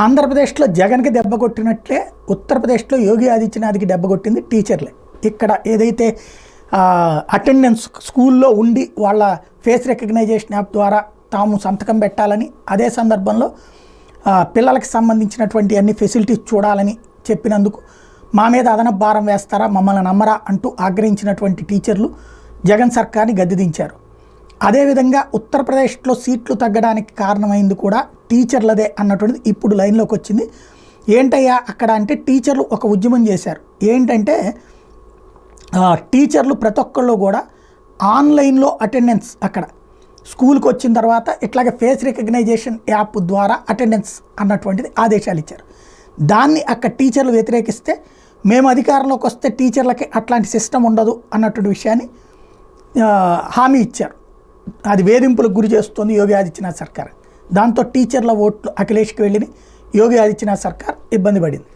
ఆంధ్రప్రదేశ్లో జగన్కి దెబ్బ కొట్టినట్లే ఉత్తరప్రదేశ్లో యోగి ఆదిత్యనాథ్కి దెబ్బ కొట్టింది టీచర్లే. ఇక్కడ ఏదైతే అటెండెన్స్ స్కూల్లో ఉండి వాళ్ళ ఫేస్ రికగ్నైజేషన్ యాప్ ద్వారా తాము సంతకం పెట్టాలని, అదే సందర్భంలో పిల్లలకు సంబంధించినటువంటి అన్ని ఫెసిలిటీస్ చూడాలని చెప్పినందుకు మా మీద అదనపు భారం వేస్తారా, మమ్మల్ని నమ్మరా అంటూ ఆగ్రహించినటువంటి టీచర్లు జగన్ సర్కార్ని గద్దెదించారు. అదేవిధంగా ఉత్తరప్రదేశ్లో సీట్లు తగ్గడానికి కారణమైంది కూడా టీచర్లదే అన్నటువంటిది ఇప్పుడు లైన్లోకి వచ్చింది. ఏంటయ్యా అక్కడ అంటే టీచర్లు ఒక ఉద్యమం చేశారు. ఏంటంటే టీచర్లు ప్రతి ఒక్కళ్ళు కూడా ఆన్లైన్లో అటెండెన్స్, అక్కడ స్కూల్కి వచ్చిన తర్వాత ఇట్లాగే ఫేస్ రికగ్నైజేషన్ యాప్ ద్వారా అటెండెన్స్ అన్నటువంటిది ఆదేశాలు ఇచ్చారు. దాన్ని అక్కడ టీచర్లు వ్యతిరేకిస్తే మేము అధికారంలోకి వస్తే టీచర్లకి అట్లాంటి సిస్టమ్ ఉండదు అన్నటువంటి విషయాన్ని హామీ ఇచ్చారు. అది వేధింపులకు గురి చేస్తుంది యోగి ఆదిత్యనాథ్ సర్కార్. దాంతో టీచర్ల ఓట్లు అఖిలేష్కి వెళ్ళిన యోగి ఆదిత్యనాథ్ సర్కార్ ఇబ్బంది పడింది.